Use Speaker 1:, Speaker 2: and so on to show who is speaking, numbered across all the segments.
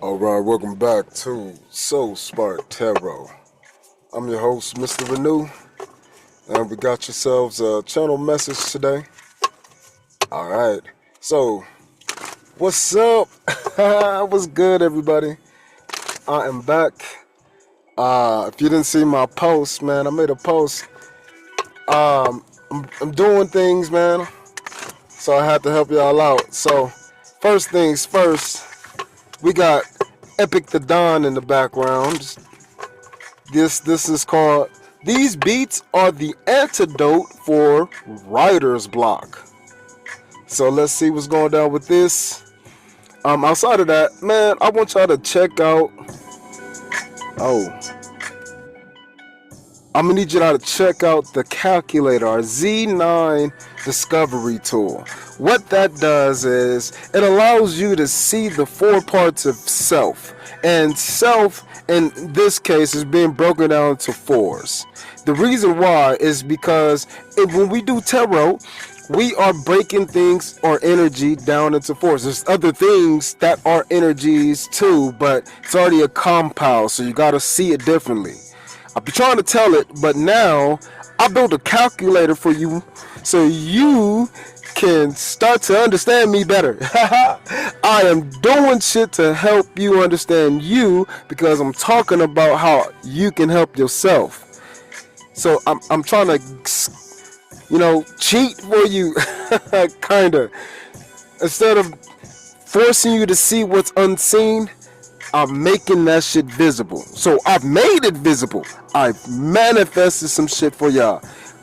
Speaker 1: Alright, welcome back to Soul Spark Tarot. I'm your host, Mr. Renew, and we got yourselves a channel message today. Alright, so what's up? What's good, everybody? I am back. If you didn't see my post, man, I made a post. I'm doing things, man, so I had to help y'all out. So, first things first, we got Epic the Don in the background. This is called, these beats are the antidote for writer's block. So let's see what's going down with this. Outside of that, man, I want y'all to check out, I'm gonna need y'all to check out the calculator, our Z9 discovery tool. What that does is it allows you to see the four parts of self, and self in this case is being broken down to fours. The reason why is because when we do tarot, we are breaking things or energy down into fours. There's other things that are energies too, but it's already a compound, so you got to see it differently. I've been trying to tell it, but now I built a calculator for you so you can start to understand me better. I am doing shit to help you understand you because I'm talking about how you can help yourself. So I'm trying to, cheat for you, kinda. Instead of forcing you to see what's unseen, I'm making that shit visible. So I've made it visible. I've manifested some shit for y'all.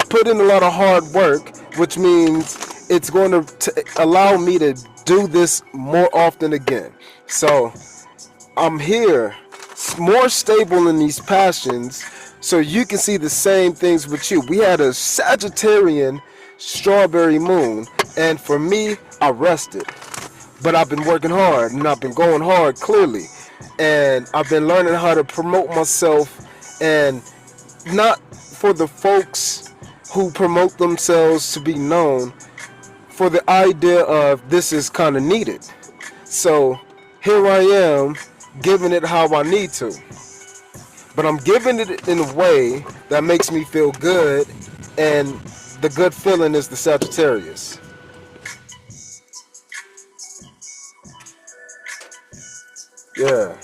Speaker 1: Put in a lot of hard work, which means it's going to allow me to do this more often again. So I'm here, more stable in these passions, so you can see the same things with you. We had a Sagittarian strawberry moon, and for me, I rested. But I've been working hard, and I've been going hard, clearly. And I've been learning how to promote myself, and not for the folks who promote themselves to be known, for the idea of this is kind of needed. So here I am giving it how I need to, but I'm giving it in a way that makes me feel good, and the good feeling is the Sagittarius. Yeah,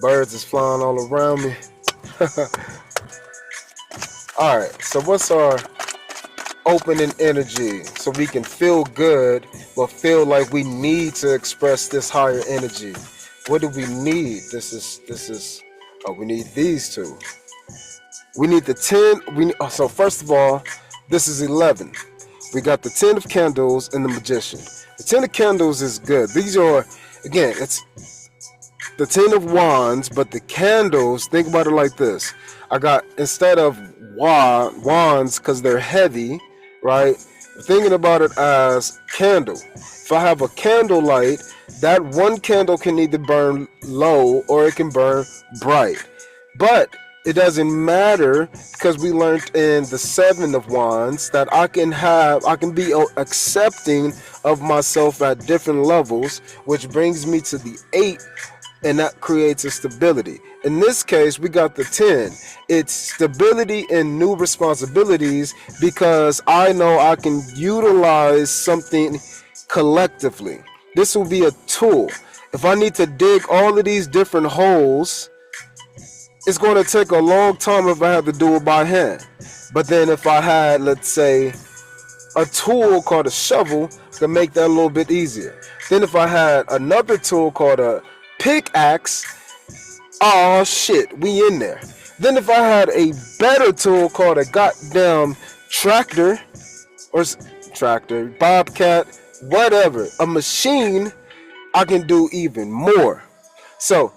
Speaker 1: birds is flying all around me. Alright, so what's our opening energy so we can feel good but feel like we need to express this higher energy? What do we need? We need these two. We need the 10. So first of all, this is 11. We got the 10 of candles and the magician. The 10 of candles is good. These are, again, it's the 10 of wands, but the candles, think about it like this. I got, instead of wands, because they're heavy, right? Thinking about it as candle. If I have a candle light, that one candle can either burn low or it can burn bright. But it doesn't matter, because we learned in the 7 of wands that I can be accepting of myself at different levels, which brings me to the 8, and that creates a stability. In this case, we got the 10. It's stability and new responsibilities, because I know I can utilize something collectively. This will be a tool. If I need to dig all of these different holes, it's going to take a long time if I have to do it by hand. But then if I had, let's say, a tool called a shovel, to make that a little bit easier. Then if I had another tool called a pickaxe, oh shit, we in there. Then if I had a better tool called a goddamn tractor, bobcat, whatever, a machine, I can do even more. So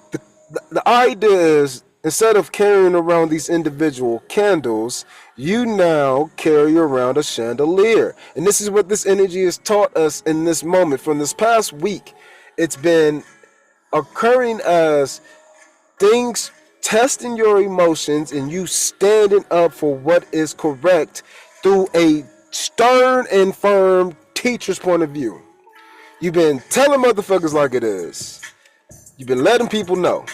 Speaker 1: the idea is, instead of carrying around these individual candles, you now carry around a chandelier. And this is what this energy has taught us in this moment. From this past week, it's been occurring as things testing your emotions and you standing up for what is correct through a stern and firm teacher's point of view. You've been telling motherfuckers like it is. You've been letting people know.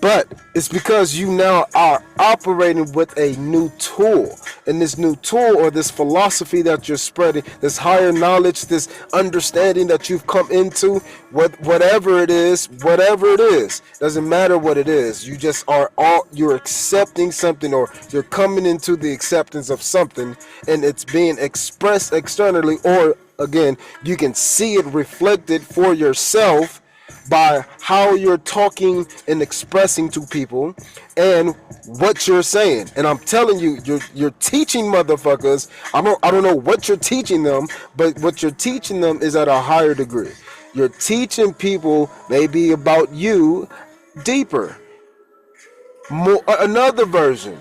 Speaker 1: But it's because you now are operating with a new tool. And this new tool or this philosophy that you're spreading, this higher knowledge, this understanding that you've come into, whatever it is, doesn't matter what it is. You just you're accepting something, or you're coming into the acceptance of something, and it's being expressed externally, or again, you can see it reflected for yourself by how you're talking and expressing to people and what you're saying. And I'm telling you, you're teaching motherfuckers. I don't know what you're teaching them, but what you're teaching them is at a higher degree. You're teaching people maybe about you deeper. Another version,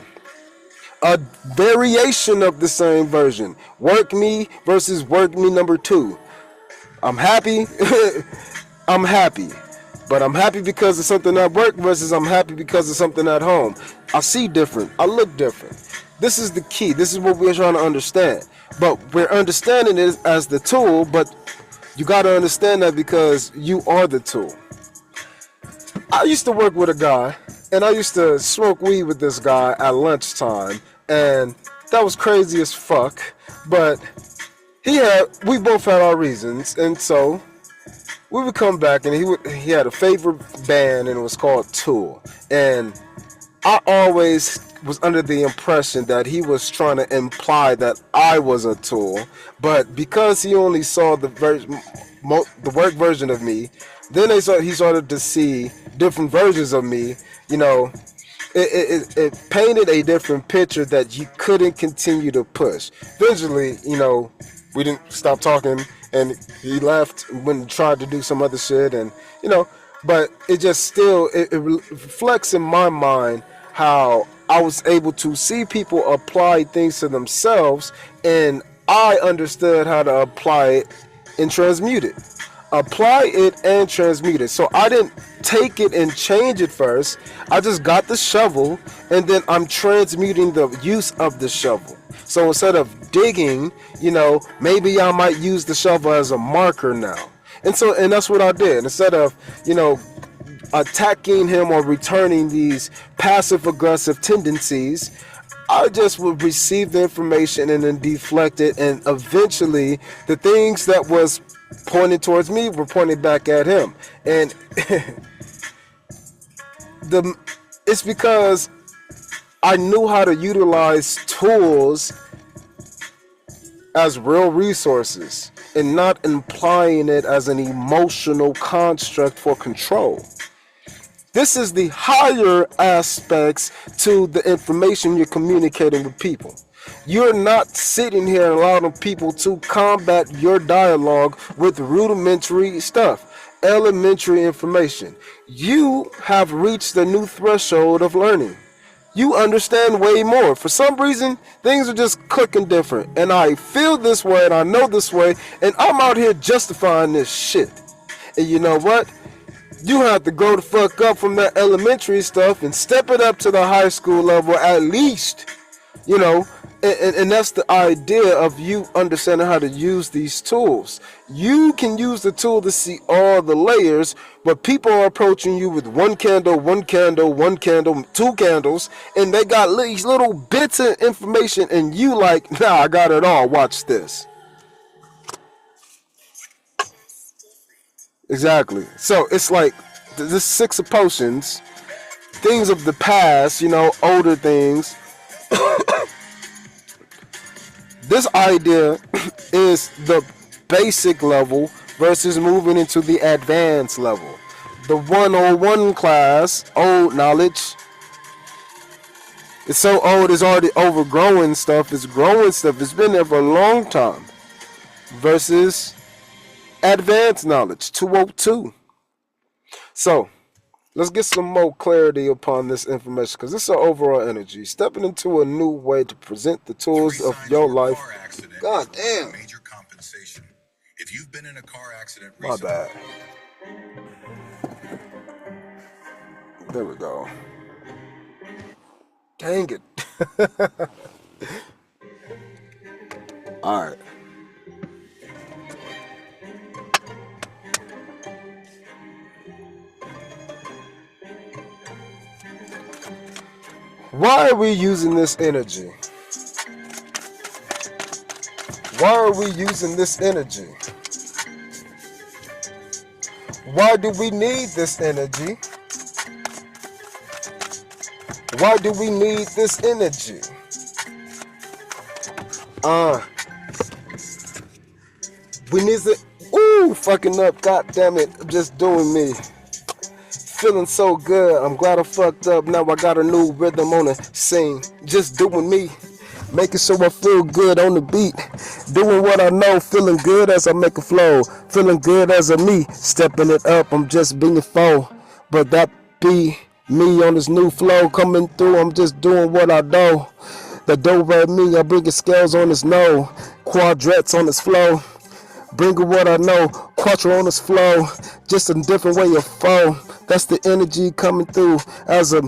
Speaker 1: a variation of the same version. Work me versus work me number 2. I'm happy. I'm happy. But I'm happy because of something at work versus I'm happy because of something at home. I see different. I look different. This is the key. This is what we're trying to understand. But we're understanding it as the tool, but you got to understand that because you are the tool. I used to work with a guy, and I used to smoke weed with this guy at lunchtime, and that was crazy as fuck. But we both had our reasons, and so we would come back, and he had a favorite band, and it was called Tool. And I always was under the impression that he was trying to imply that I was a tool, but because he only saw the work version of me, then he started to see different versions of me. You know, it painted a different picture that you couldn't continue to push. Eventually, you know, we didn't stop talking, and he left when he tried to do some other shit, and you know, but it just still it reflects in my mind how I was able to see people apply things to themselves, and I understood how to apply it and transmute it. Apply it and transmute it. So I didn't take it and change it first. I just got the shovel, and then I'm transmuting the use of the shovel. So instead of digging, you know, maybe I might use the shovel as a marker now. And that's what I did. Instead of, you know, attacking him or returning these passive aggressive tendencies, I just would receive the information and then deflect it, and eventually the things that was pointed towards me were pointed back at him. And it's because I knew how to utilize tools as real resources and not implying it as an emotional construct for control. This is the higher aspects to the information you're communicating with people. You're not sitting here allowing people to combat your dialogue with rudimentary stuff, elementary information. You have reached a new threshold of learning. You understand way more. For some reason, things are just clicking different. And I feel this way, and I know this way, and I'm out here justifying this shit. And you know what? You have to grow the fuck up from that elementary stuff and step it up to the high school level at least. You know, and that's the idea of you understanding how to use these tools. You can use the tool to see all the layers, but people are approaching you with one candle, two candles, and they got these little bits of information, and you like, nah, I got it all, watch this. Exactly. So it's like this 6 of potions, things of the past, you know, older things. This idea is the basic level versus moving into the advanced level. The 101 class, old knowledge, it's so old it's already overgrowing stuff, it's growing stuff, it's been there for a long time. Versus advanced knowledge, 202. So, let's get some more clarity upon this information, because this is overall energy. Stepping into a new way to present the tools of your life. God damn. Major compensation. If you've been in a car accident recently. My bad. There we go. Dang it. All right. Why are we using this energy? Why are we using this energy? Why do we need this energy? Why do we need this energy? We need to, fucking up, god damn it, I'm just doing me. Feeling so good, I'm glad I fucked up, now I got a new rhythm on the scene. Just doing me, making sure I feel good on the beat. Doing what I know, feeling good as I make a flow. Feeling good as a me, stepping it up, I'm just being a foe. But that be me on this new flow, coming through, I'm just doing what I know. The dope at me, I bring the scales on this no, quadrats on this flow. Bringing what I know, quattro on this flow, just a different way of flow. That's the energy coming through as a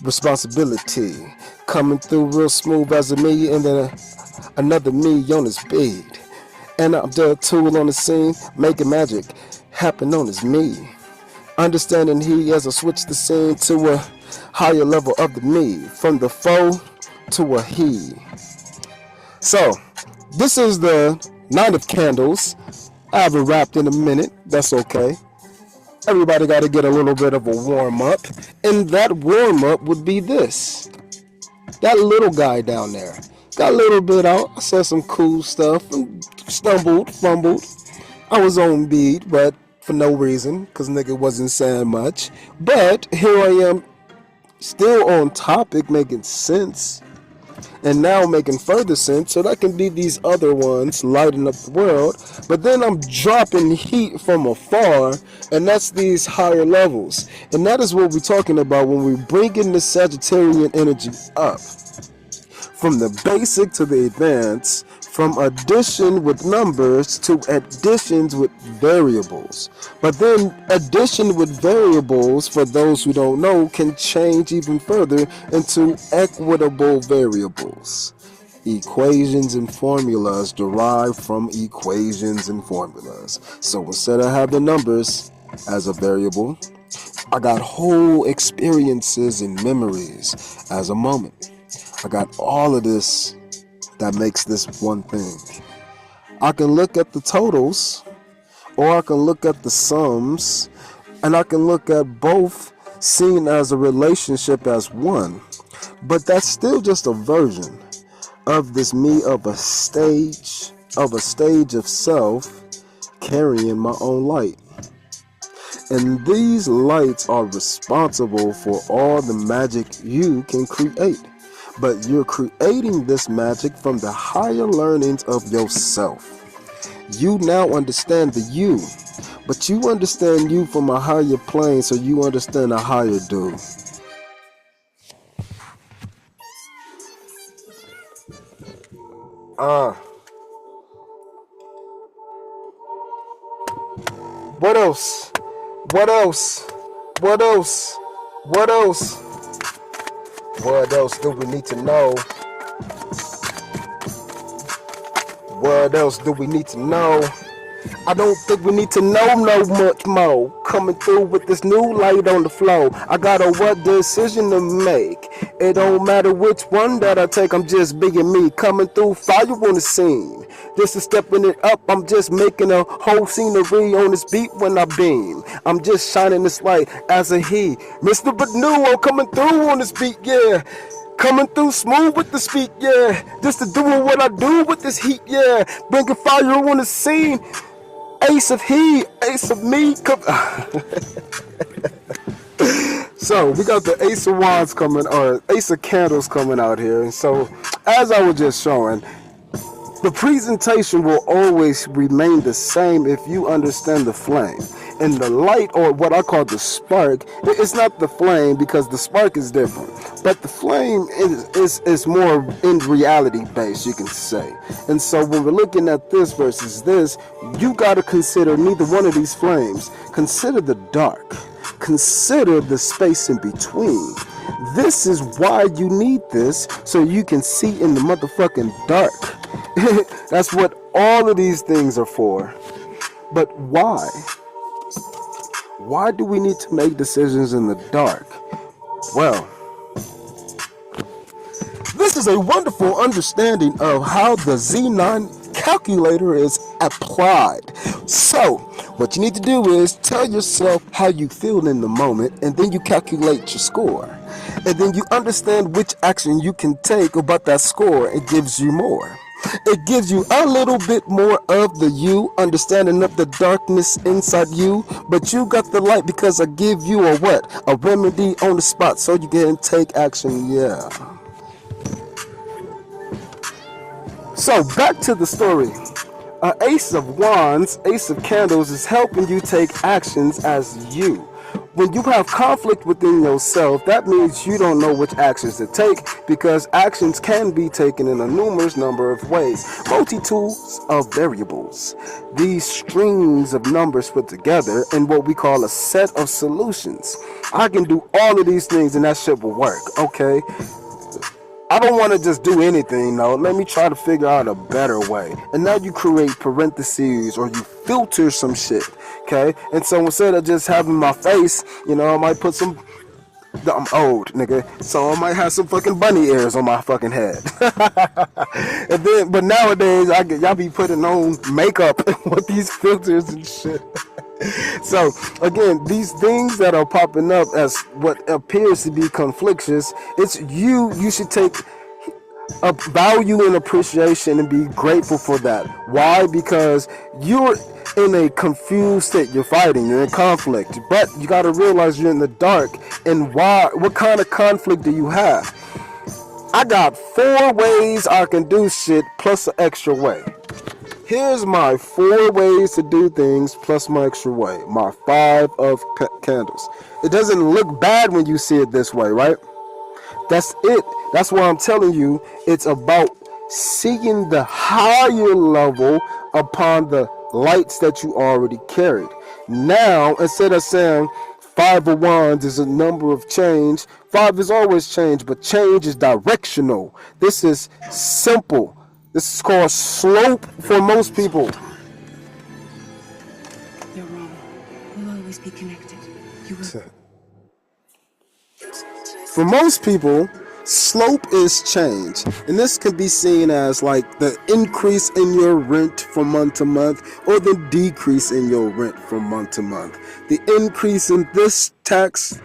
Speaker 1: responsibility. Coming through real smooth as a me, and then another me on this beat. And I'm the tool on the scene, making magic happen on this me. Understanding he as I switch the scene to a higher level of the me, from the foe to a he. So, this is the Nine of Candles. I haven't rapped in a minute. That's okay. Everybody got to get a little bit of a warm up. And that warm up would be this. That little guy down there. Got a little bit out. I said some cool stuff. And stumbled, fumbled. I was on beat, but for no reason. Because nigga wasn't saying much. But here I am. Still on topic, making sense. And now making further sense, so that can be these other ones lighting up the world. But then I'm dropping heat from afar, and that's these higher levels. And that is what we're talking about when we bring in the Sagittarian energy up. From the basic to the advanced, from addition with numbers to additions with variables. But then addition with variables, for those who don't know, can change even further into equitable variables. Equations and formulas derive from equations and formulas. So instead of having numbers as a variable, I got whole experiences and memories as a moment. I got all of this that makes this one thing. I can look at the totals, or I can look at the sums, and I can look at both seen as a relationship as one. But that's still just a version of this me of a stage of self carrying my own light. And these lights are responsible for all the magic you can create. But you're creating this magic from the higher learnings of yourself. You now understand the you, but you understand you from a higher plane, so you understand a higher dude. What else? What else? What else? What else? What else do we need to know? What else do we need to know? I don't think we need to know no much more. Coming through with this new light on the flow. I got a what decision to make. It don't matter which one that I take, I'm just being me. Coming through fire on the scene. Just a stepping it up, I'm just making a whole scenery on this beat when I beam. I'm just shining this light as a he. Mr. Benuo coming through on this beat, yeah. Coming through smooth with the speak, yeah. Just to doing what I do with this heat, yeah. Bringing fire on the scene. Ace of he, ace of me. So we got the Ace of Wands coming, or Ace of Candles coming out here. And so, as I was just showing, the presentation will always remain the same if you understand the flame. And the light, or what I call the spark, it's not the flame because the spark is different. But the flame is more in reality based, you can say. And so when we're looking at this versus this, you got to consider neither one of these flames. Consider the dark. Consider the space in between. This is why you need this, so you can see in the motherfucking dark. That's what all of these things are for. But why? Why do we need to make decisions in the dark? Well, This is a wonderful understanding of how the Z9 calculator is applied. So, what you need to do is tell yourself how you feel in the moment, and then you calculate your score. And then you understand which action you can take about that score. It gives you more. It gives you a little bit more of the you, understanding of the darkness inside you, but you got the light because I give you a what? A remedy on the spot so you can take action, yeah. So back to the story. Ace of Wands, Ace of Candles is helping you take actions as you. When you have conflict within yourself, that means you don't know which actions to take, because actions can be taken in a numerous number of ways. Multitudes of variables. These strings of numbers put together in what we call a set of solutions. I can do all of these things and that shit will work, okay? I don't want to just do anything, though. Let me try to figure out a better way. And now you create parentheses or you filter some shit, okay? And so instead of just having my face, you know, I might put some... I'm old, nigga. So I might have some fucking bunny ears on my fucking head. And then, but nowadays, y'all be putting on makeup with these filters and shit. So again, these things that are popping up as what appears to be conflictions, it's you should take a value and appreciation and be grateful for that. Why? Because you're in a confused state. You're fighting, you're in conflict, but you got to realize you're in the dark. And why? What kind of conflict do you have? I got 4 ways I can do shit plus an extra way. Here's my 4 ways to do things plus my extra way. My 5 of candles. It doesn't look bad when you see it this way, right? That's it. That's why I'm telling you, it's about seeing the higher level upon the lights that you already carried. Now, instead of saying 5 of Wands is a number of change, 5 is always change, but change is directional. This is simple. This is called slope for most people.
Speaker 2: You're wrong. We'll always be connected. You will.
Speaker 1: For most people, slope is change. And this can be seen as like the increase in your rent from month to month, or the decrease in your rent from month to month. The increase in this tax,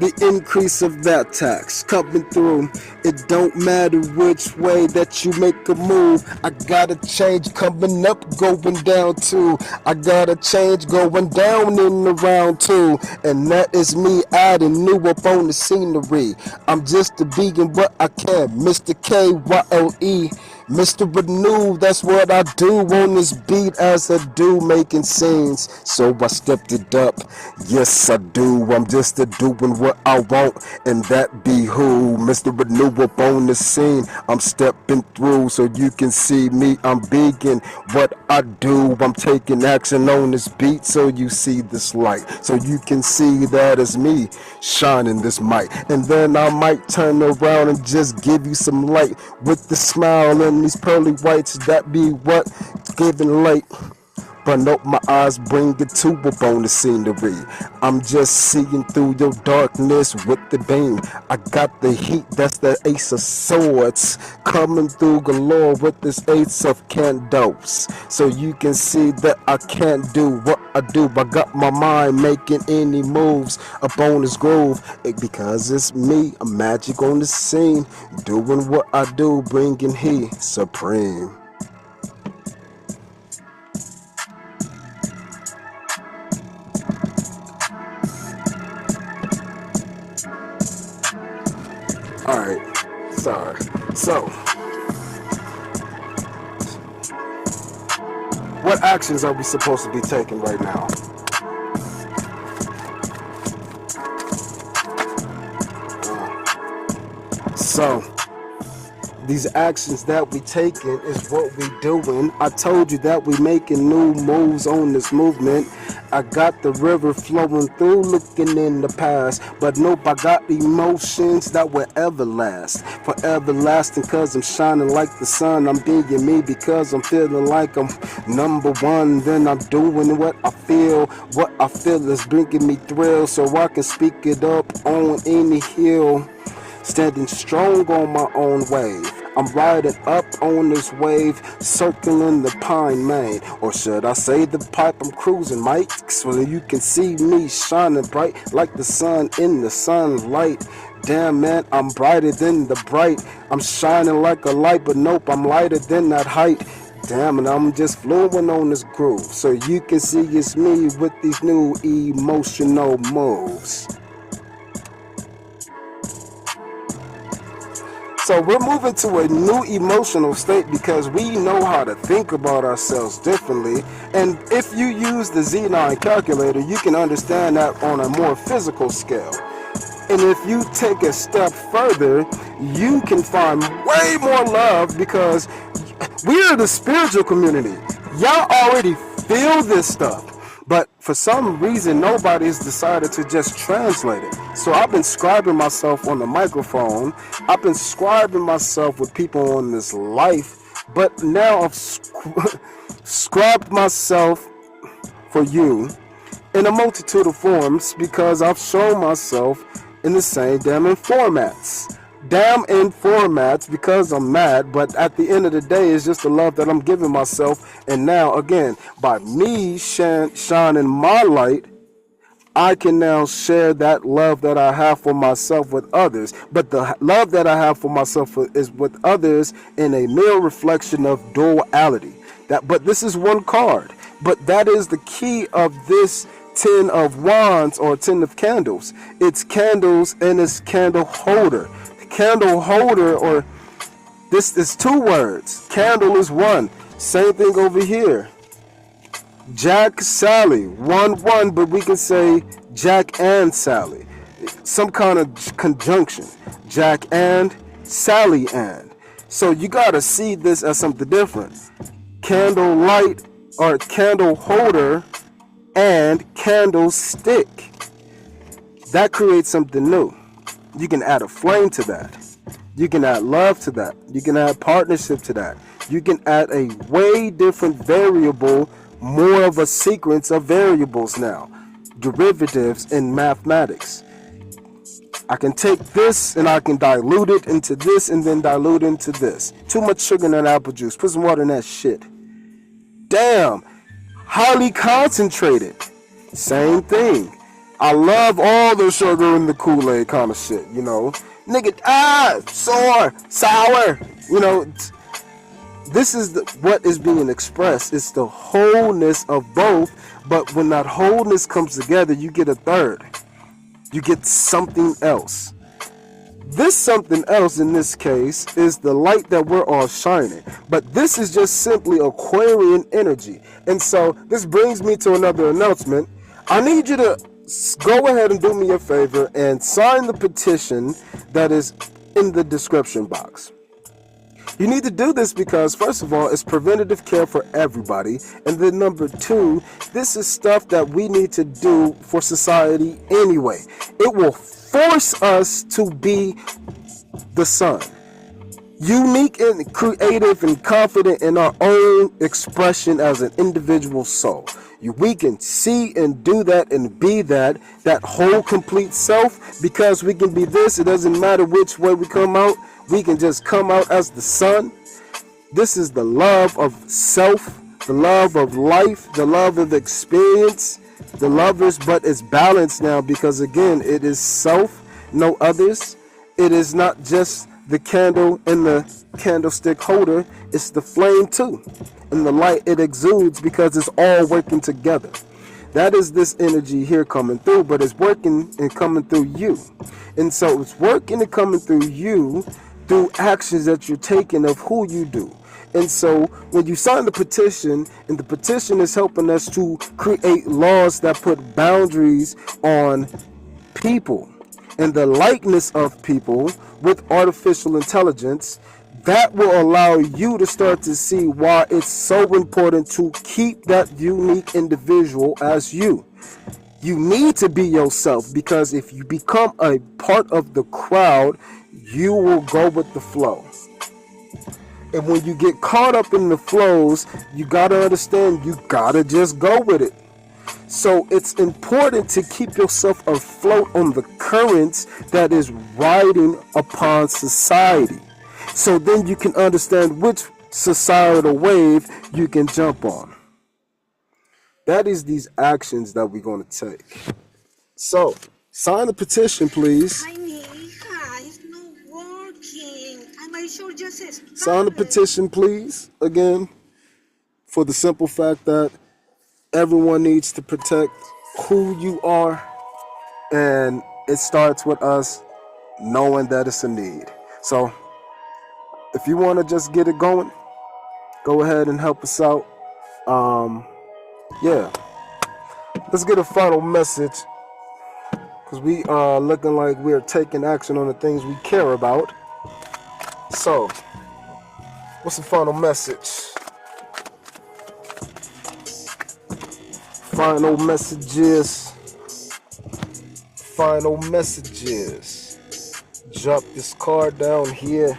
Speaker 1: the increase of that tax coming through. It don't matter which way that you make a move. I got a change coming up, going down too. I got a change going down in the round too. And that is me adding new up on the scenery. I'm just a being what I can. Mr. KYLE. Mr. Renew, that's what I do on this beat as I do making scenes. So I stepped it up, yes I do. I'm just a doing what I want, and that be who. Mr. Renew up on the scene, I'm stepping through so you can see me. I'm big in what I do. I'm taking action on this beat so you see this light, so you can see that it's me shining this mic. And then I might turn around and just give you some light with the smile and these pearly whites, that be what giving light. But nope, my eyes bring it to up on the scenery. I'm just seeing through your darkness with the beam. I got the heat, that's the Ace of Swords, coming through galore with this Ace of Candles. So you can see that I can't do what I do. I got my mind making any moves up on this groove. Because it's me, I'm magic on the scene, doing what I do, bringing heat supreme. Alright, sorry. So, what actions are we supposed to be taking right now? So, these actions that we taking is what we doing. I told you that we making new moves on this movement. I got the river flowing through, looking in the past. But nope, I got emotions that will ever last. Forever lasting, cause I'm shining like the sun. I'm being me because I'm feeling like I'm number one. Then I'm doing what I feel. What I feel is bringing me thrill, so I can speak it up on any hill. standing strong on my own wave. I'm riding up on this wave, circling the pine main. Or should I say the pipe? I'm cruising, Mike, so you can see me shining bright like the sun in the sunlight. Damn, man, I'm brighter than the bright. I'm shining like a light, but nope, I'm lighter than that height. Damn, and I'm just flowing on this groove, so you can see it's me with these new emotional moves. So we're moving to a new emotional state because we know how to think about ourselves differently. And if you use the Z9 calculator, you can understand that on a more physical scale. And if you take a step further, you can find way more love because we are the spiritual community. Y'all already feel this stuff. But for some reason, nobody's decided to just translate it. So I've been scribing myself on the microphone. I've been scribing myself with people on this life. But now I've scribed myself for you in a multitude of forms because I've shown myself in the same damn formats. Damn in formats because I'm mad, but at the end of the day, it's just the love that I'm giving myself. And now, again, by me shining my light, I can now share that love that I have for myself with others. But the love that I have for myself is with others in a mere reflection of duality. But this is one card. But that is the key of this 10 of wands or 10 of candles. It's candles and it's candle holder. Candle holder, or this is two words. Candle is one. Same thing over here. Jack, Sally, 1-1, but we can say Jack and Sally. Some kind of conjunction. Jack and, Sally and. So you gotta see this as something different. Candle light or candle holder and candlestick. That creates something new. You can add a flame to that. You can add love to that. You can add partnership to that. You can add a way different variable, more of a sequence of variables now. Derivatives in mathematics. I can take this and I can dilute it into this and then dilute into this. Too much sugar in that apple juice. Put some water in that shit. Damn. Highly concentrated. Same thing. I love all the sugar in the Kool-Aid kind of shit, you know. Nigga, sour, you know. This is what is being expressed. It's the wholeness of both, but when that wholeness comes together, you get a third. You get something else. This something else in this case is the light that we're all shining. But this is just simply Aquarian energy. And so this brings me to another announcement. I need you to go ahead and do me a favor and sign the petition that is in the description box. You need to do this because, first of all, it's preventative care for everybody. And then number two, this is stuff that we need to do for society anyway. It will force us to be the sun. Unique and creative and confident in our own expression as an individual soul. We can see and do that and be that whole complete self, because we can be this. It doesn't matter which way we come out. We can just come out as the sun. This is the love of self, the love of life, the love of experience, the lovers, but it's balanced now because, again, it is self, no others. It is not just the candle and the candlestick holder, it's the flame too. And the light it exudes because it's all working together. That is this energy here coming through, but it's working and coming through you. And so it's working and coming through you through actions that you're taking of who you do. And so when you sign the petition, and the petition is helping us to create laws that put boundaries on people and the likeness of people with artificial intelligence, that will allow you to start to see why it's so important to keep that unique individual as you. You need to be yourself, because if you become a part of the crowd, you will go with the flow. And when you get caught up in the flows, you gotta understand, you gotta just go with it. So it's important to keep yourself afloat on the currents that is riding upon society. So then you can understand which societal wave you can jump on. That is these actions that we're going to take. So, sign the petition, please.
Speaker 3: Ay, mi hija, it's not working. And my shirt just says
Speaker 1: Sign the petition, please. Again, for the simple fact that everyone needs to protect who you are, and it starts with us knowing that it's a need. So, if you want to just get it going, go ahead and help us out. Yeah. Let's get a final message, because we are looking like we're taking action on the things we care about. So, what's the final message? Final messages. Final messages. Drop this card down here.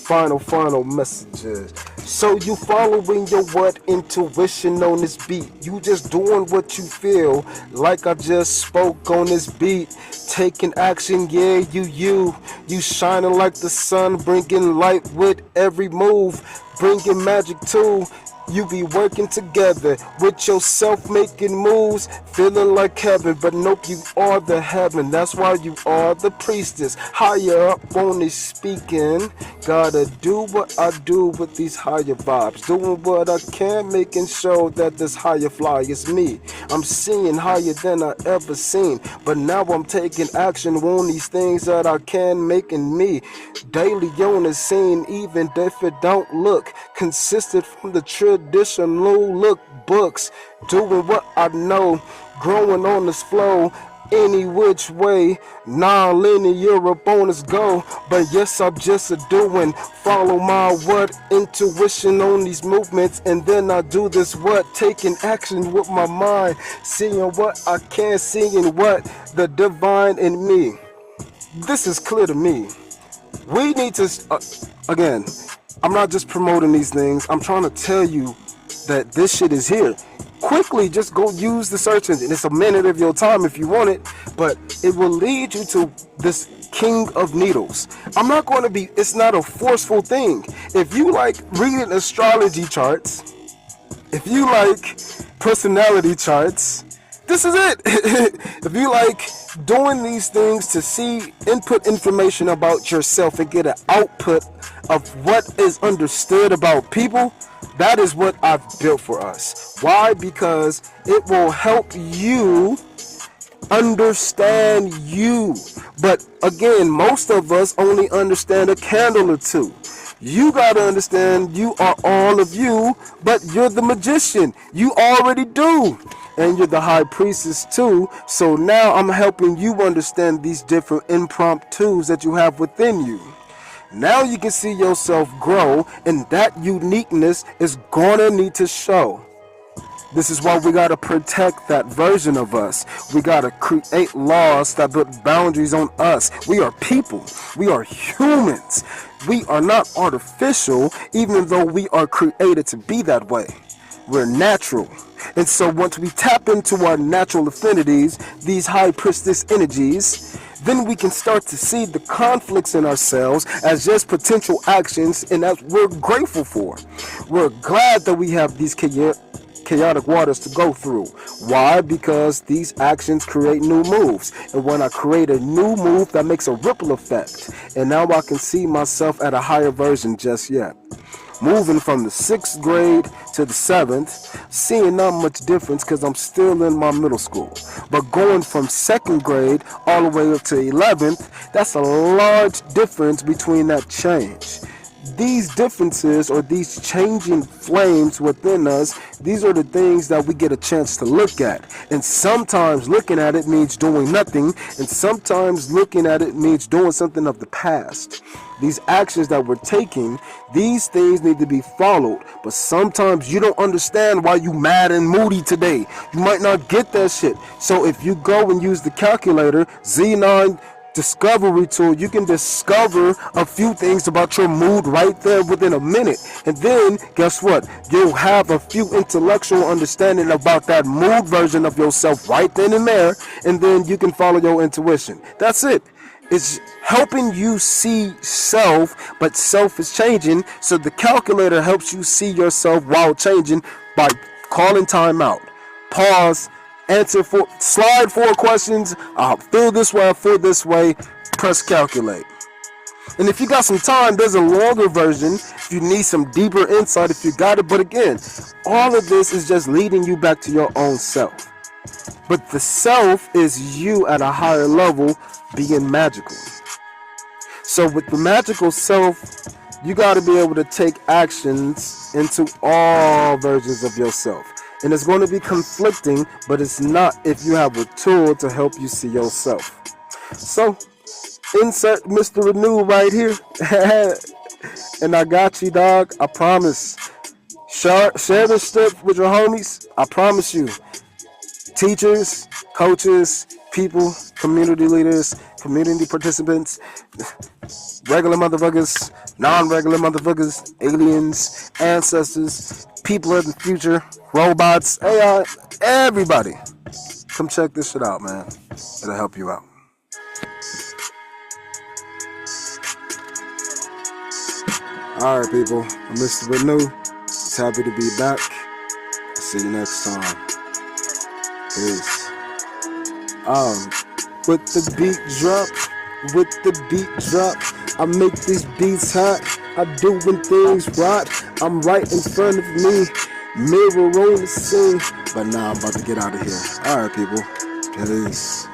Speaker 1: Final messages. So you following your what intuition on this beat. You just doing what you feel, like I just spoke on this beat. Taking action, yeah, you shining like the sun, bringing light with every move, bringing magic too. You be working together with yourself, making moves, feeling like heaven, but nope, you are the heaven. That's why you are the priestess. Higher up on this speaking, gotta do what I do with these higher vibes, doing what I can, making sure that this higher fly is me. I'm seeing higher than I ever seen, but now I'm taking action on these things that I can, making me daily on the scene, even if it don't look consistent from the traditional look books. Doing what I know, growing on this flow, any which way, non-linear up on this go. But yes, I'm just a doing, follow my what intuition on these movements, and then I do this what, taking action with my mind, seeing what I can, seeing what the divine in me. This is clear to me. We need to, again, I'm not just promoting these things, I'm trying to tell you that this shit is here. Quickly, just go use the search engine. It's a minute of your time if you want it, but it will lead you to this king of needles. I'm not going to be, it's not a forceful thing. If you like reading astrology charts, if you like personality charts, this is it. If you like doing these things to see, input information about yourself and get an output of what is understood about people, that is what I've built for us. Why? Because it will help you understand you. But again, most of us only understand a candle or two. You gotta understand you are all of you, but you're the magician. You already do. And you're the high priestess too. So now I'm helping you understand these different impromptus that you have within you. Now you can see yourself grow, and that uniqueness is gonna need to show. This is why we gotta protect that version of us. We gotta create laws that put boundaries on us. We are people. We are humans. We are not artificial, even though we are created to be that way. We're natural. And so once we tap into our natural affinities, these high priestess energies, then we can start to see the conflicts in ourselves as just potential actions, and that we're grateful for. We're glad that we have these chaotic waters to go through. Why? Because these actions create new moves. And when I create a new move, that makes a ripple effect. And now I can see myself at a higher version just yet. Moving from the 6th grade to the 7th, seeing not much difference because I'm still in my middle school. But going from 2nd grade all the way up to 11th, that's a large difference between that change. These differences, or these changing flames within us, these are the things that we get a chance to look at. And sometimes looking at it means doing nothing, and sometimes looking at it means doing something of the past. These actions that we're taking, these things need to be followed. But sometimes you don't understand why you mad and moody today. You might not get that shit. So if you go and use the calculator, Z9 discovery tool, you can discover a few things about your mood right there within a minute. And then, guess what? You'll have a few intellectual understanding about that mood version of yourself right then and there. And then you can follow your intuition. That's it. It's helping you see self, but self is changing. So the calculator helps you see yourself while changing by calling time out. Pause, slide 4 questions. I'll feel this way, I feel this way. Press calculate. And if you got some time, there's a longer version if you need some deeper insight, if you got it. But again, all of this is just leading you back to your own self. But the self is you at a higher level being magical. So with the magical self, you got to be able to take actions into all versions of yourself. And it's going to be conflicting, but it's not if you have a tool to help you see yourself. So insert Mr. Renew right here. And I got you, dog. I promise. Share this stuff with your homies. I promise you. Teachers, coaches, people, community leaders, community participants, regular motherfuckers, non-regular motherfuckers, aliens, ancestors, people of the future, robots, AI, everybody. Come check this shit out, man. It'll help you out. Alright, people. I'm Mr. Renew. Just happy to be back. See you next time. Peace. With the beat drop, I make these beats hot. I doing things right. I'm right in front of me, mirror on the scene. But now I'm about to get out of here. Alright, people. Peace.